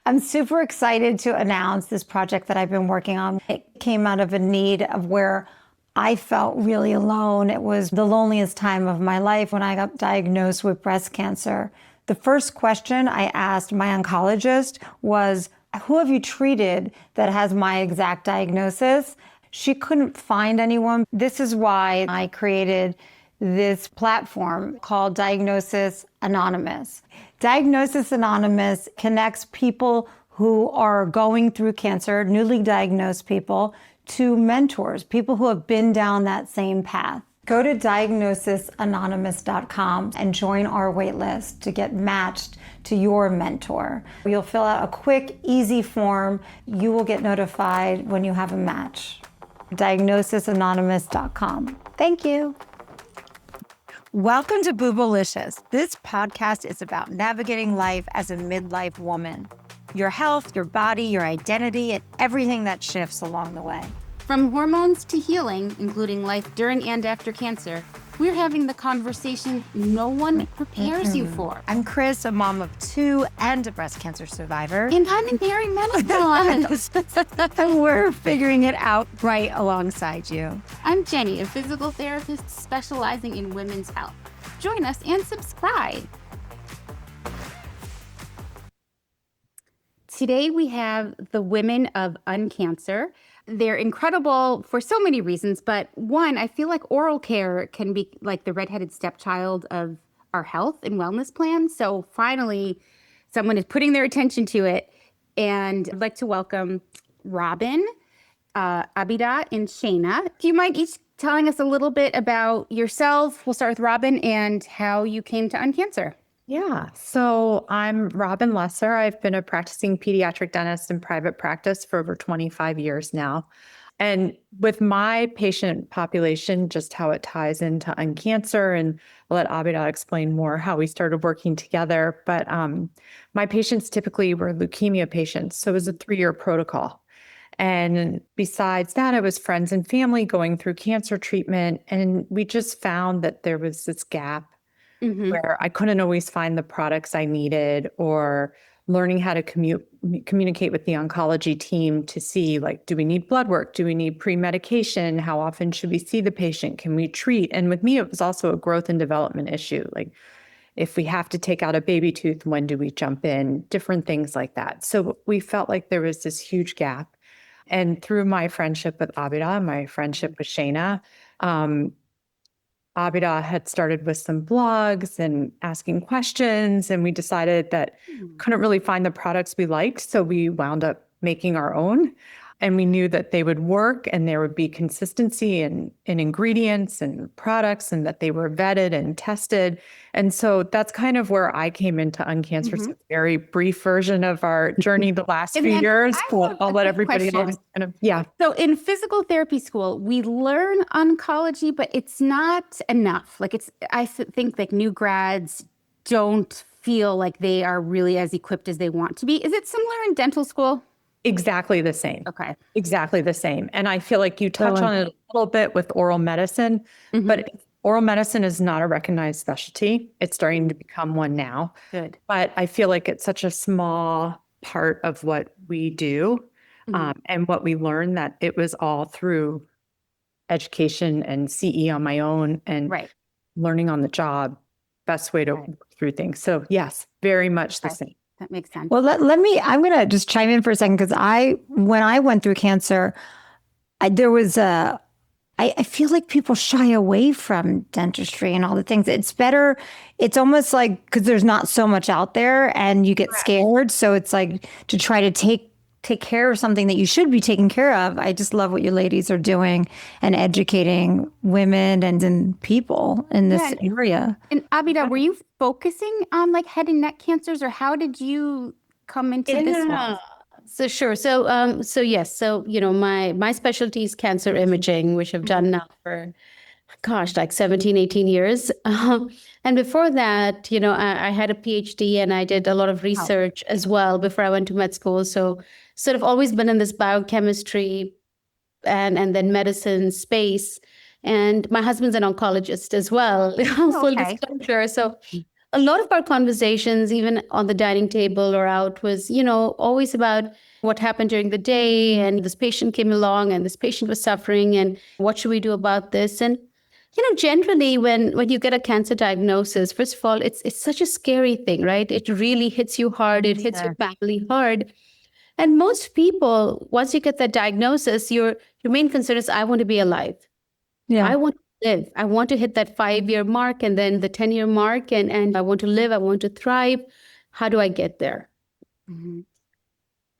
I'm super excited to announce this project that I've been working on. It came out of a need of where I felt really alone. It was the loneliest time of my life when I got diagnosed with breast cancer. The first question I asked my oncologist was, who have you treated that has my exact diagnosis? She couldn't find anyone. This is why I created this platform called Diagnosis Anonymous. Diagnosis Anonymous connects people who are going through cancer, newly diagnosed people, to mentors, people who have been down that same path. Go to diagnosisanonymous.com and join our waitlist to get matched to your mentor. You'll fill out a quick, easy form. You will get notified when you have a match. diagnosisanonymous.com. Thank you. Welcome to Boobalicious. This podcast is about navigating life as a midlife woman. Your health, your body, your identity, and everything that shifts along the way. From hormones to healing, including life during and after cancer, we're having the conversation no one prepares you for. I'm Chris, a mom of 2 and a breast cancer survivor. And I'm in perimenopause. And we're figuring it out right alongside you. I'm Jenny, a physical therapist specializing in women's health. Join us and subscribe. Today we have the women of uncancer. They're incredible for so many reasons, but one, I feel like oral care can be like the redheaded stepchild of our health and wellness plan. So finally, someone is putting their attention to it. And I'd like to welcome Robin, Abida, and Shayna. Do you mind each telling us a little bit about yourself? We'll start with Robin and how you came to uncancer. Yeah. So I'm Robin Lesser. I've been a practicing pediatric dentist in private practice for over 25 years now. And with my patient population, just how it ties into uncancer, and I'll let Abida explain more how we started working together. But my patients typically were leukemia patients. So it was a 3-year protocol. And besides that, it was friends and family going through cancer treatment. And we just found that there was this gap where I couldn't always find the products I needed, or learning how to communicate with the oncology team to see, like, do we need blood work? Do we need pre-medication? How often should we see the patient? Can we treat? And with me, it was also a growth and development issue. Like, if we have to take out a baby tooth, when do we jump in? Different things like that. So we felt like there was this huge gap. And through my friendship with Abida, my friendship with Shayna, Abida had started with some blogs and asking questions, and we decided that couldn't really find the products we liked. So we wound up making our own, and we knew that they would work and there would be consistency in ingredients and products, and that they were vetted and tested. And so that's kind of where I came into uncancer. It's a very brief version of our journey the last few years. I'll let everybody else kind of, yeah. So in physical therapy school, we learn oncology, but it's not enough. Like I think like new grads don't feel like they are really as equipped as they want to be. Is it similar in dental school? Exactly the same. Okay. Exactly the same. And I feel like you touch on it a little bit with oral medicine, but oral medicine is not a recognized specialty. It's starting to become one now. Good. But I feel like it's such a small part of what we do and what we learn, that it was all through education and CE on my own and learning on the job, best way to work through things. So yes, very much the same. That makes sense. Well, I'm going to just chime in for a second, because when I went through cancer, I feel like people shy away from dentistry and all the things. It's better. It's almost like, because there's not so much out there and you get scared. So it's like to try to take care of something that you should be taking care of. I just love what you ladies are doing and educating women and people in this area. And Abida, were you focusing on like head and neck cancers, or how did you come into this one? So sure. So yes. So, my specialty is cancer imaging, which I've done now for, like 17, 18 years. And before that, I had a PhD and I did a lot of research as well before I went to med school. So sort of always been in this biochemistry and then medicine space. And my husband's an oncologist as well, full disclosure. So a lot of our conversations, even on the dining table or out, was, always about what happened during the day, and this patient came along and this patient was suffering, and what should we do about this? And generally when you get a cancer diagnosis, first of all, it's such a scary thing, right? It really hits you hard. It hits your family hard. And most people, once you get that diagnosis, your main concern is, I want to be alive. Yeah. I want to live. I want to hit that 5-year mark and then the 10-year mark, and I want to live. I want to thrive. How do I get there? Mhm.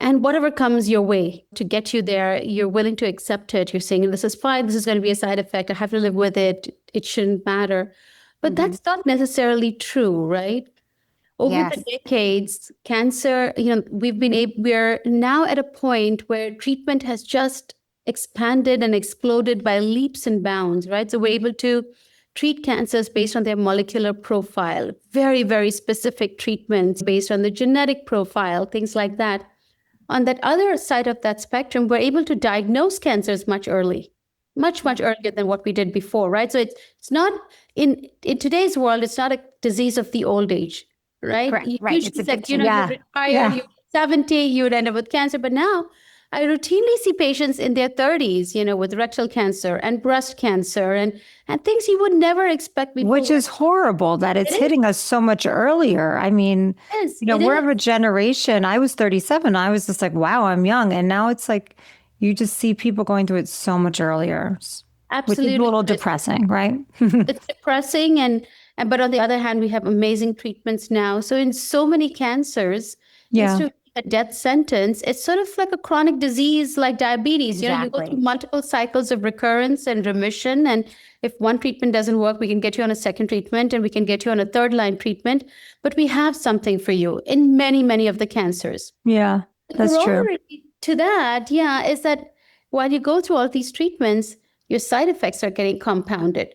And whatever comes your way to get you there, you're willing to accept it. You're saying, this is fine. This is going to be a side effect. I have to live with it. It shouldn't matter. But that's not necessarily true, right? Over the decades, cancer, we're now at a point where treatment has just expanded and exploded by leaps and bounds, right? So we're able to treat cancers based on their molecular profile, very, very specific treatments based on the genetic profile, things like that. On that other side of that spectrum, we're able to diagnose cancers much earlier than what we did before, right? So it's not, in today's world, it's not a disease of the old age, right? Correct. You Right. usually It's said, addiction. you retire, you're 70, you would end up with cancer. But now I routinely see patients in their 30s, with rectal cancer and breast cancer and things you would never expect before. Which is horrible that it's hitting us so much earlier. I mean, we're of a generation. I was 37. I was just like, wow, I'm young. And now it's like, you just see people going through it so much earlier. Absolutely. Which is a little depressing, right? It's depressing. But on the other hand, we have amazing treatments now. So in so many cancers, instead of a death sentence, it's sort of like a chronic disease like diabetes. You go through multiple cycles of recurrence and remission. And if one treatment doesn't work, we can get you on a second treatment and we can get you on a third line treatment. But we have something for you in many, many of the cancers. Yeah, that's true. Corollary to that, is that while you go through all these treatments, your side effects are getting compounded.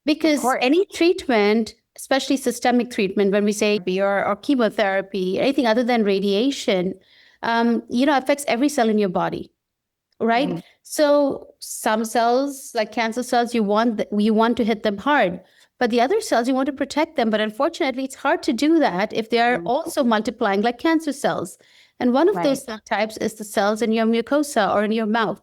Because any treatment, especially systemic treatment, when we say or chemotherapy, anything other than radiation, affects every cell in your body, right? Mm-hmm. So some cells, like cancer cells, you want to hit them hard. But the other cells, you want to protect them. But unfortunately, it's hard to do that if they are also multiplying like cancer cells. And one of those cell types is the cells in your mucosa or in your mouth.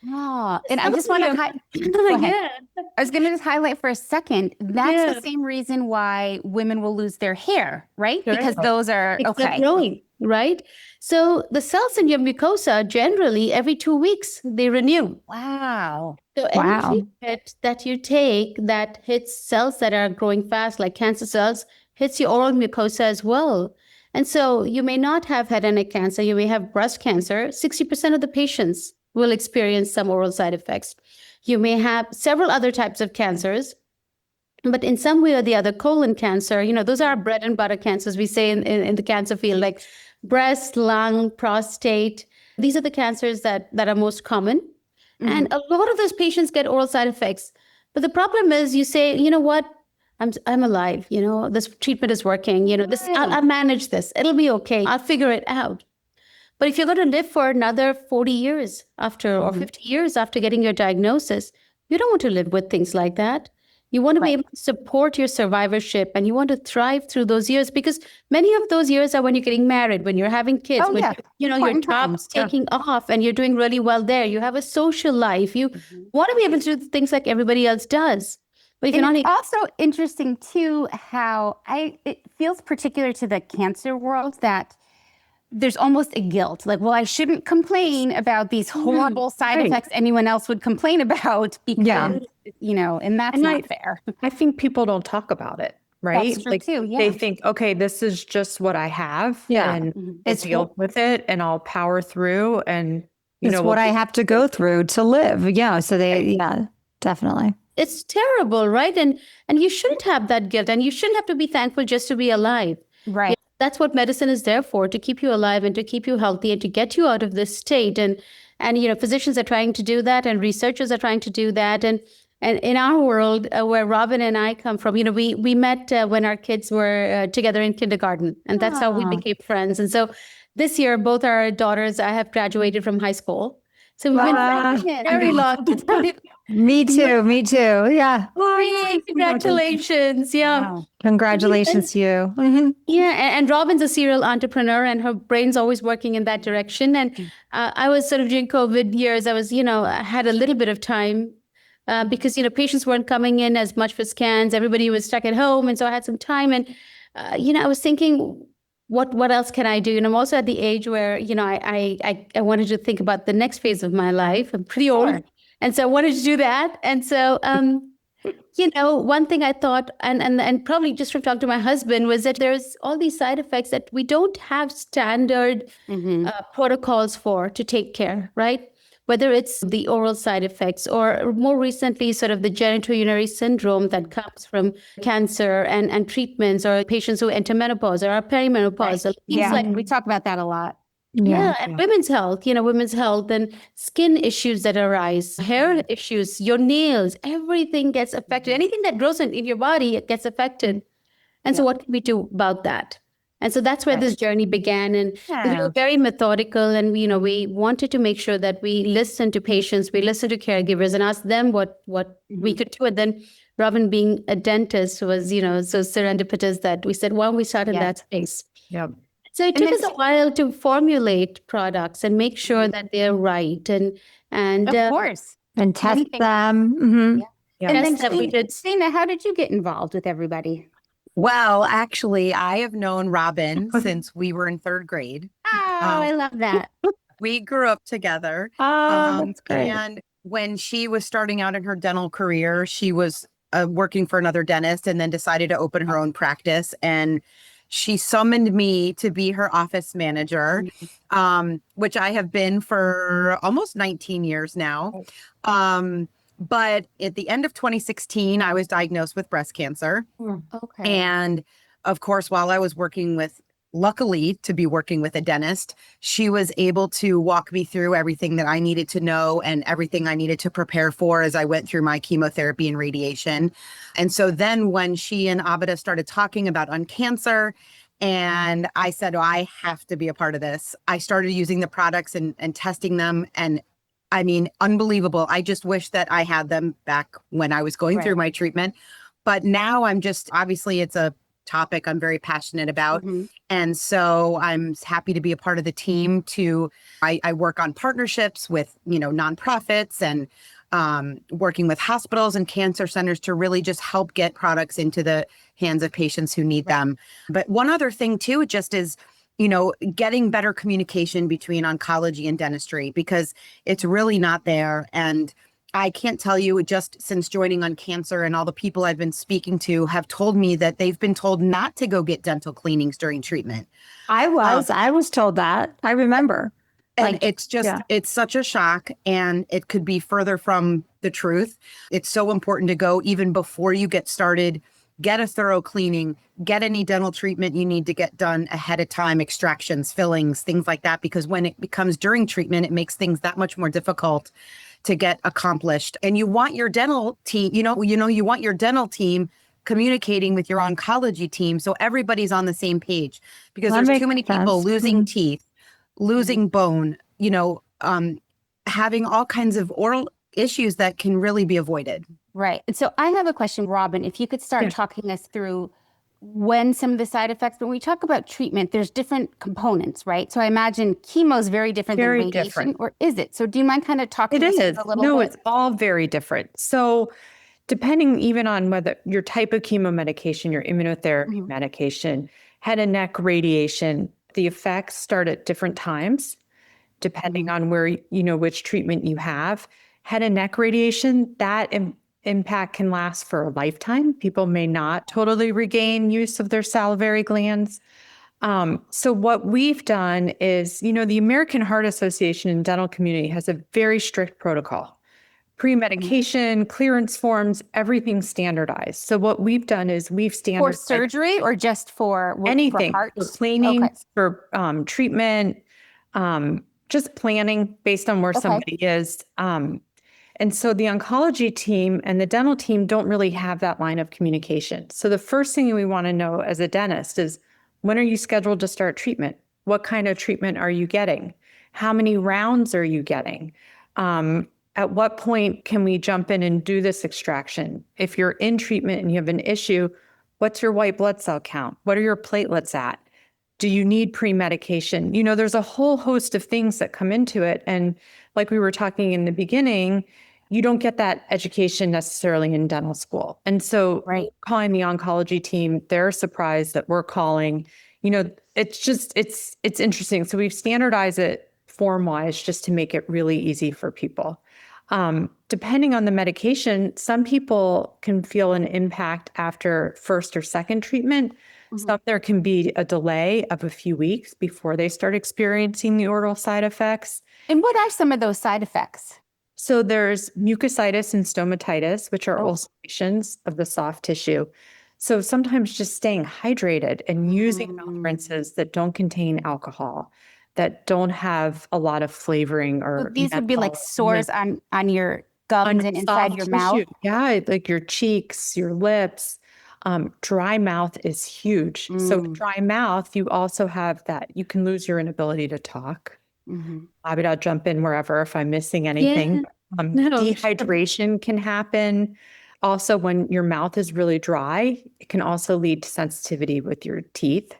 Oh, and I just want to I was going to just highlight for a second. That's the same reason why women will lose their hair, right? Because those are growing, right? So the cells in your mucosa, generally every 2 weeks, they renew. Wow. So any treatment that you take that hits cells that are growing fast, like cancer cells, hits your oral mucosa as well. And so you may not have head and neck cancer. You may have breast cancer. 60% of the patients will experience some oral side effects. You may have several other types of cancers, but in some way or the other, colon cancer, those are bread and butter cancers, we say in the cancer field, like breast, lung, prostate. These are the cancers that are most common. Mm-hmm. And a lot of those patients get oral side effects. But the problem is you say, you know what? I'm alive. This treatment is working. I'll manage this. It'll be okay. I'll figure it out. But if you're going to live for another 40 years after or 50 years after getting your diagnosis, you don't want to live with things like that. You want to be able to support your survivorship, and you want to thrive through those years, because many of those years are when you're getting married, when you're having kids, when your job's taking off and you're doing really well there. You have a social life. You want to be able to do things like everybody else does. But if it's also interesting too how it feels particular to the cancer world that there's almost a guilt, like, well, I shouldn't complain about these horrible side effects anyone else would complain about because, and that's not fair. I think people don't talk about it, right? That's true too, They think, okay, this is just what I have, and I'll deal with it, and I'll power through, and it's what I have to go through to live. Yeah, so definitely. It's terrible, right? And you shouldn't have that guilt, and you shouldn't have to be thankful just to be alive. Right. That's what medicine is there for, to keep you alive and to keep you healthy and to get you out of this state. And physicians are trying to do that, and researchers are trying to do that. And in our world, where Robin and I come from, we met when our kids were together in kindergarten, and that's how we became friends. And so this year, both our daughters, I have graduated from high school. So we've been Wow. very long time. Me too. Me too. Yeah. Yay, congratulations. Yeah. Wow. Congratulations to you. Mhm. Yeah, and Robin's a serial entrepreneur, and her brain's always working in that direction. And I was sort of during COVID years, I had a little bit of time because patients weren't coming in as much for scans. Everybody was stuck at home, and so I had some time. And I was thinking, what else can I do? And I'm also at the age where I wanted to think about the next phase of my life. I'm pretty old, Sure. and so I wanted to do that. And so. One thing I thought, and probably just from talking to my husband, was that there's all these side effects that we don't have standard protocols for to take care, right? Whether it's the oral side effects or more recently, sort of the genitourinary syndrome that comes from cancer and treatments, or patients who enter menopause or are perimenopause. Things Yeah, like we talk about that a lot. yeah, and women's health and skin issues that arise, hair issues, your nails, everything gets affected. Anything that grows in your body, it gets affected. And so what can we do about that? And so that's where this journey began. And we were very methodical, and we wanted to make sure that we listen to patients, we listen to caregivers and ask them what we could do. And then Robin, being a dentist, was, so serendipitous that we said, why don't we start in that space? Yep. So it took us a while to formulate products and make sure that they're right, and Of course. And test Anything. them. Mhm. Yeah. And then Yes, that we did. Stina, how did you get involved with everybody? Well, actually, I have known Robin since we were in third grade. Oh, I love that. We grew up together. Oh, that's great. And when she was starting out in her dental career, she was working for another dentist and then decided to open her own practice. And she summoned me to be her office manager, which I have been for almost 19 years now. But at the end of 2016, I was diagnosed with breast cancer. Okay. And of course, while I was luckily to be working with a dentist, she was able to walk me through everything that I needed to know and everything I needed to prepare for as I went through my chemotherapy and radiation. And so then when she and Abida started talking about uncancer, and I said, oh, I have to be a part of this. I started using the products and testing them. And I mean, unbelievable. I just wish that I had them back when I was going through my treatment. But now obviously it's a topic I'm very passionate about. And so I'm happy to be a part of the team I work on partnerships with, nonprofits and working with hospitals and cancer centers to really just help get products into the hands of patients who need them. But one other thing too, just is, getting better communication between oncology and dentistry, because it's really not there. And I can't tell you, just since joining uncancer, and all the people I've been speaking to have told me that they've been told not to go get dental cleanings during treatment. I was told that. I remember. And it's just, it's such a shock, and it could be further from the truth. It's so important to go even before you get started, get a thorough cleaning, get any dental treatment you need to get done ahead of time, extractions, fillings, things like that, because when it becomes during treatment, it makes things that much more difficult to get accomplished. And you want your dental team, you want your dental team communicating with your oncology team so everybody's on the same page, because there's too many people losing teeth, losing bone, having all kinds of oral issues that can really be avoided. Right. So I have a question, Robin, if you could start talking us through when some of the side effects, when we talk about treatment, there's different components, right? So I imagine chemo is very different than radiation, or is it? So do you mind kind of talking It us is. a little No, bit? it's all very different. So depending even on whether your type of chemo medication, your immunotherapy medication, head and neck radiation, the effects start at different times, depending on where, which treatment you have. Head and neck radiation, that impact can last for a lifetime. People may not totally regain use of their salivary glands. So what we've done is, the American Heart Association and dental community has a very strict protocol. Pre-medication, clearance forms, everything standardized. So what we've done is we've For standardized surgery or just for anything, for heart? for cleaning, Okay. for treatment, just planning based on where somebody is. And so the oncology team and the dental team don't really have that line of communication. So the first thing we want to know as a dentist is, when are you scheduled to start treatment? What kind of treatment are you getting? How many rounds are you getting? At what point can we jump in and do this extraction? If you're in treatment and you have an issue, what's your white blood cell count? What are your platelets at? Do you need pre-medication? There's a whole host of things that come into it. And like we were talking in the beginning, you don't get that education necessarily in dental school. And so calling the oncology team, they're surprised that we're calling. It's interesting. So we've standardized it form-wise just to make it really easy for people. Depending on the medication, some people can feel an impact after first or second treatment. Some there can be a delay of a few weeks before they start experiencing the oral side effects. And what are some of those side effects? So there's mucositis and stomatitis, which are ulcerations of the soft tissue. So sometimes just staying hydrated and using mouth rinses that don't contain alcohol, that don't have a lot of flavoring or These would be like sores on your gums and inside your mouth. Yeah, like your cheeks, your lips. Dry mouth is huge. So dry mouth, you also have that. You can lose your inability to talk. I'll jump in wherever if I'm missing anything. Dehydration can happen. Also, when your mouth is really dry, it can also lead to sensitivity with your teeth.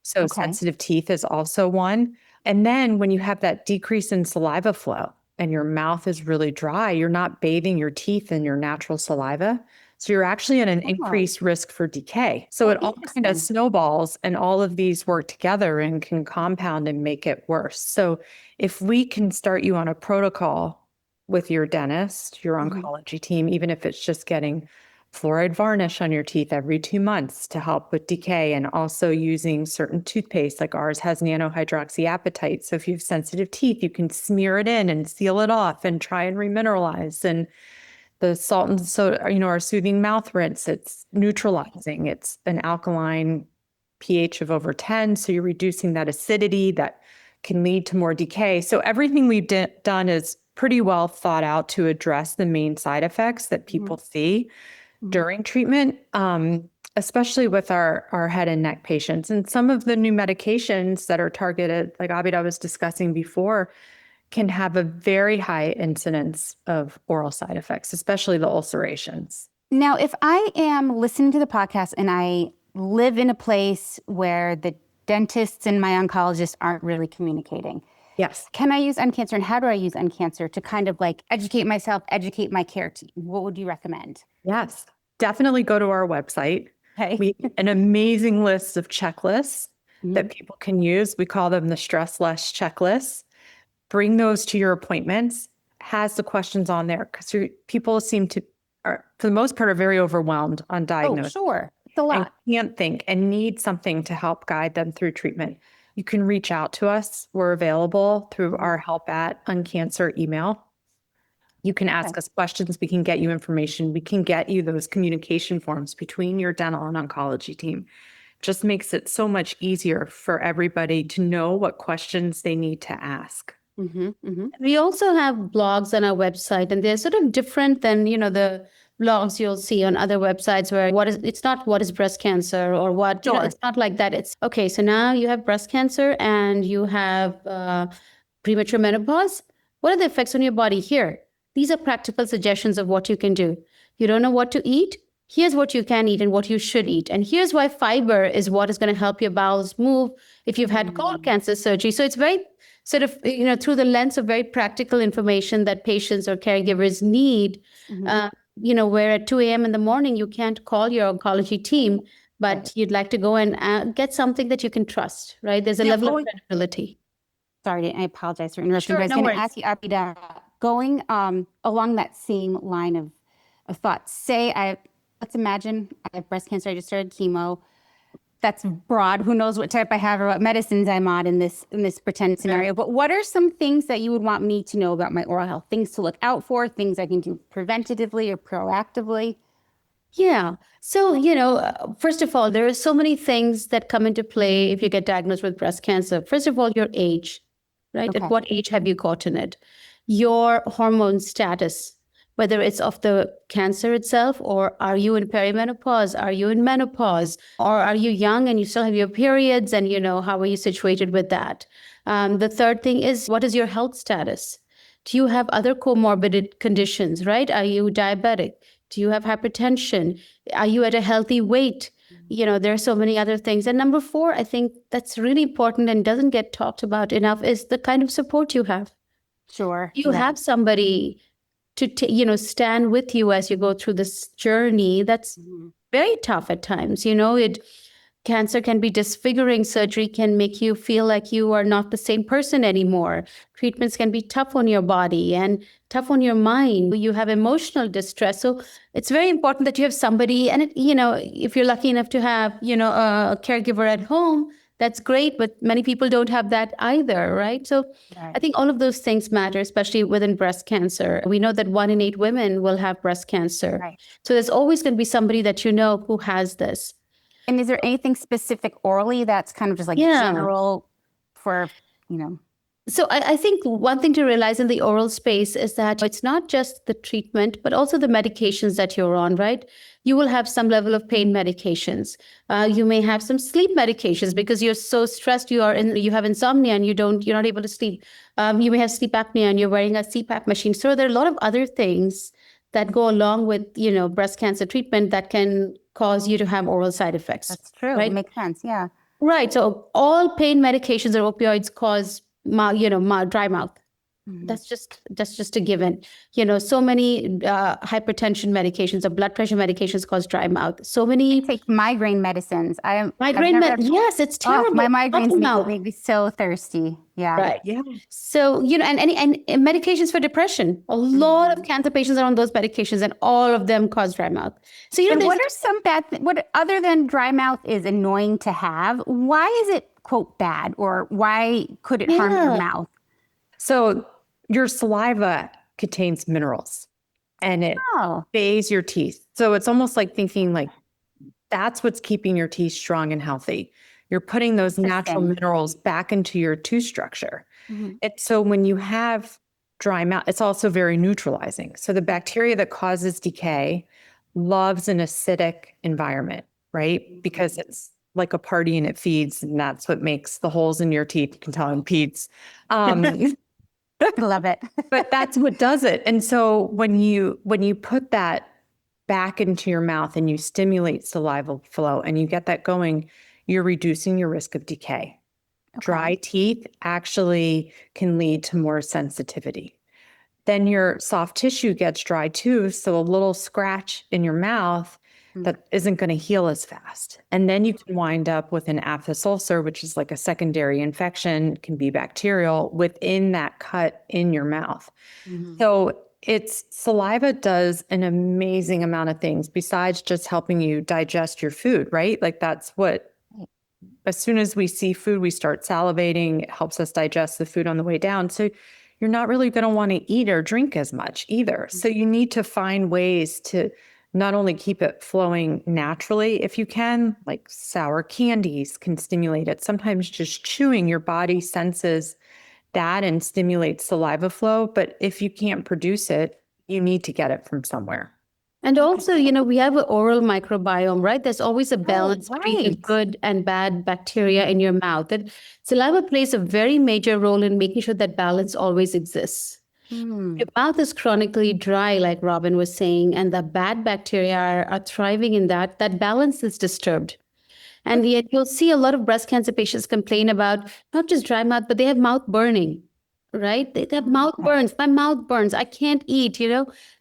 So sensitive teeth is also one. And then when you have that decrease in saliva flow and your mouth is really dry, you're not bathing your teeth in your natural saliva. So you're actually at an increased risk for decay. So it all kind of snowballs, and all of these work together and can compound and make it worse. So if we can start you on a protocol with your dentist, your oncology team, even if it's just getting fluoride varnish on your teeth every 2 months to help with decay, and also using certain toothpaste, like ours has nanohydroxyapatite. So if you have sensitive teeth, you can smear it in and seal it off and try and remineralize. And the salt and soda, our soothing mouth rinse, it's neutralizing. It's an alkaline pH of over 10. So you're reducing that acidity that can lead to more decay. So everything we've done is pretty well thought out to address the main side effects that people see during treatment, especially with our head and neck patients. And some of the new medications that are targeted, like Abida was discussing before, can have a very high incidence of oral side effects, especially the ulcerations. Now, if I am listening to the podcast and I live in a place where the dentists and my oncologists aren't really communicating, yes, can I use uncancer, and how do I use uncancer to kind of like educate myself, educate my care team? What would you recommend? Yes, definitely go to our website. Okay. We have an amazing list of checklists that people can use. We call them the stress less checklists. Bring those to your appointments, has the questions on there, because people seem to, for the most part, are very overwhelmed on diagnosis. Oh, sure. It's a lot. And can't think and need something to help guide them through treatment. You can reach out to us. We're available through our help@uncancer email. You can ask us questions. We can get you information. We can get you those communication forms between your dental and oncology team. Just makes it so much easier for everybody to know what questions they need to ask. We also have blogs on our website, and they're sort of different than, the blogs you'll see on other websites where it's not what is breast cancer or what, it's not like that. It's, okay, so now you have breast cancer and you have premature menopause. What are the effects on your body here? These are practical suggestions of what you can do. You don't know what to eat? Here's what you can eat and what you should eat. And here's why fiber is what is going to help your bowels move if you've had colon cancer surgery. So it's very sort of, through the lens of very practical information that patients or caregivers need, where at 2 a.m. in the morning, you can't call your oncology team, but you'd like to go and get something that you can trust, right? There's a level of credibility. Sorry, I apologize for interrupting. Sure, I was no going to worries. ask you, Abida, going along that same line of thought. Let's imagine I have breast cancer. I just started chemo. That's broad. Who knows what type I have or what medicines I'm on in this pretend scenario. But what are some things that you would want me to know about my oral health? Things to look out for, things I can do preventatively or proactively? Yeah. So, first of all, there are so many things that come into play if you get diagnosed with breast cancer. First of all, your age, right? Okay. At what age have you gotten it? Your hormone status, whether it's of the cancer itself, or are you in perimenopause? Are you in menopause? Or are you young and you still have your periods? And, how are you situated with that? The third thing is, what is your health status? Do you have other comorbid conditions, right? Are you diabetic? Do you have hypertension? Are you at a healthy weight? There are so many other things. And number 4, I think that's really important and doesn't get talked about enough is the kind of support you have. Sure. You have somebody to stand with you as you go through this journey that's very tough at times. Cancer can be disfiguring. Surgery can make you feel like you are not the same person anymore. Treatments can be tough on your body and tough on your mind. You have emotional distress. So it's very important that you have somebody, and if you're lucky enough to have, a caregiver at home, that's great, but many people don't have that either, right? So I think all of those things matter, especially within breast cancer. We know that 1 in 8 women will have breast cancer. Right. So there's always going to be somebody that who has this. And is there anything specific orally that's kind of just like general for, So I think one thing to realize in the oral space is that it's not just the treatment, but also the medications that you're on, right? You will have some level of pain medications. You may have some sleep medications because you're so stressed. You have insomnia and you're not able to sleep. You may have sleep apnea and you're wearing a CPAP machine. So there are a lot of other things that go along with, breast cancer treatment that can cause you to have oral side effects. That's true. Right? It makes sense. Yeah. Right. So all pain medications or opioids cause dry mouth. That's just a given. So many hypertension medications or blood pressure medications cause dry mouth. So many take migraine medicines. Yes, it's terrible. My migraines make me so thirsty. Yeah. Right. Yeah. So, and medications for depression. A lot of cancer patients are on those medications and all of them cause dry mouth. So, and what are some bad what other than dry mouth is annoying to have? Why is it, quote, bad, or why could it harm your mouth? So your saliva contains minerals and it bathes your teeth. So it's almost like thinking like that's what's keeping your teeth strong and healthy. You're putting those natural minerals back into your tooth structure. So when you have dry mouth, it's also very neutralizing. So the bacteria that causes decay loves an acidic environment, right? Because it's like a party and it feeds, and that's what makes the holes in your teeth. You can tell in Pete's. Love it. But that's what does it. And so when you put that back into your mouth and you stimulate saliva flow and you get that going, you're reducing your risk of decay. Okay. Dry teeth actually can lead to more sensitivity. Then your soft tissue gets dry too. So a little scratch in your mouth that isn't going to heal as fast. And then you can wind up with an aphthous ulcer, which is like a secondary infection, can be bacterial within that cut in your mouth. So saliva does an amazing amount of things besides just helping you digest your food, right? Like that's what, as soon as we see food, we start salivating. It helps us digest the food on the way down. So you're not really going to want to eat or drink as much either. So you need to find ways to not only keep it flowing naturally, if you can, like sour candies can stimulate it. Sometimes just chewing, your body senses that and stimulates saliva flow. But if you can't produce it, you need to get it from somewhere. And also, we have an oral microbiome, right? There's always a balance between the good and bad bacteria in your mouth. And saliva plays a very major role in making sure that balance always exists. Your mouth is chronically dry, like Robin was saying, and the bad bacteria are thriving in that. That balance is disturbed. And yet you'll see a lot of breast cancer patients complain about not just dry mouth, but they have mouth burning, right? They have mouth burns. My mouth burns. I can't eat,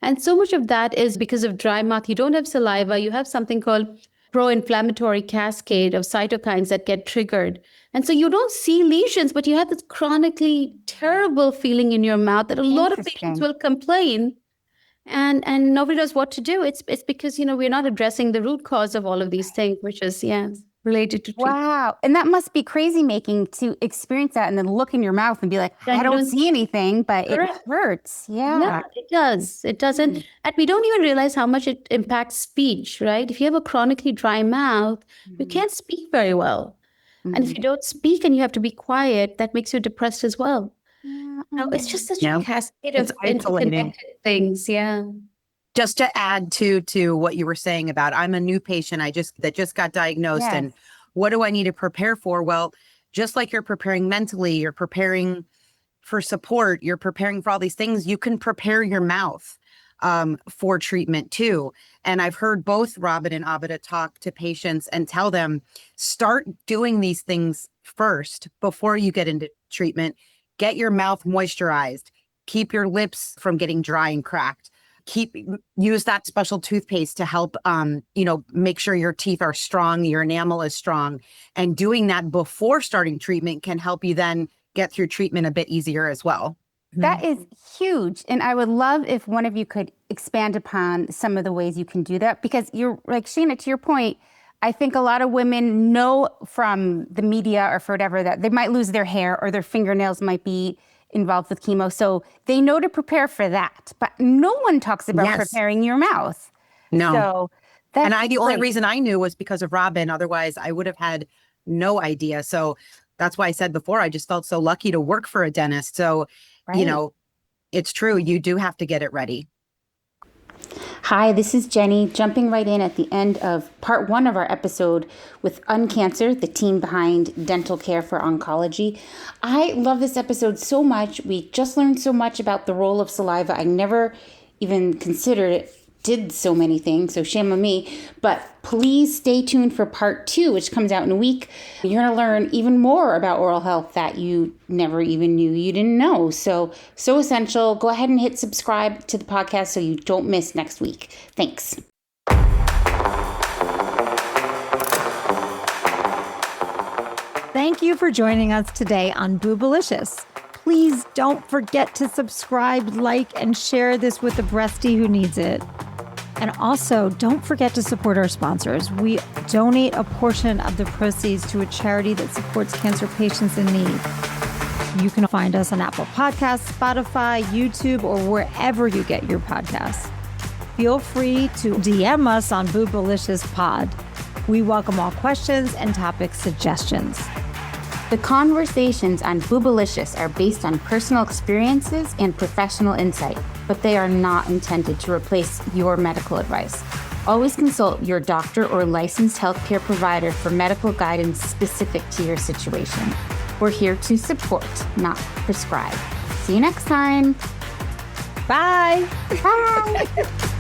And so much of that is because of dry mouth. You don't have saliva. You have something called pro-inflammatory cascade of cytokines that get triggered. And so you don't see lesions, but you have this chronically terrible feeling in your mouth that a lot of patients will complain and nobody knows what to do. It's because, we're not addressing the root cause of all of these things, which is, related to treatment. Wow. And that must be crazy making to experience that and then look in your mouth and be like, I don't see anything, but it hurts. Yeah, it does. It doesn't. And we don't even realize how much it impacts speech, right? If you have a chronically dry mouth, you can't speak very well. And if you don't speak and you have to be quiet, that makes you depressed as well. It's just such a cascade of interconnected things. Yeah. Just to add to what you were saying about, I'm a new patient that just got diagnosed. Yes. And what do I need to prepare for? Well, just like you're preparing mentally, you're preparing for support, you're preparing for all these things, you can prepare your mouth for treatment too. And I've heard both Robin and Abida talk to patients and tell them, start doing these things first before you get into treatment. Get your mouth moisturized. Keep your lips from getting dry and cracked. Use that special toothpaste to help, make sure your teeth are strong, your enamel is strong. And doing that before starting treatment can help you then get through treatment a bit easier as well. That is huge. And I would love if one of you could expand upon some of the ways you can do that, because you're like, Sheena, to your point, I think a lot of women know from the media or for whatever that they might lose their hair or their fingernails might be involved with chemo. So they know to prepare for that, but no one talks about preparing your mouth. No. So that's the only reason I knew was because of Robin. Otherwise, I would have had no idea. So that's why I said before, I just felt so lucky to work for a dentist. So, it's true. You do have to get it ready. Hi, this is Jenny, jumping right in at the end of part 1 of our episode with Uncancer, the team behind dental care for oncology. I love this episode so much. We just learned so much about the role of saliva. I never even considered it did so many things, so shame on me. But please stay tuned for part 2, which comes out in a week. You're going to learn even more about oral health that you never even knew you didn't know. So essential. Go ahead and hit subscribe to the podcast so you don't miss next week. Thanks. Thank you for joining us today on Boobalicious. Please don't forget to subscribe, like, and share this with a breastie who needs it. And also, don't forget to support our sponsors. We donate a portion of the proceeds to a charity that supports cancer patients in need. You can find us on Apple Podcasts, Spotify, YouTube, or wherever you get your podcasts. Feel free to DM us on Boobalicious Pod. We welcome all questions and topic suggestions. The conversations on Boobalicious are based on personal experiences and professional insight, but they are not intended to replace your medical advice. Always consult your doctor or licensed healthcare provider for medical guidance specific to your situation. We're here to support, not prescribe. See you next time. Bye. Bye.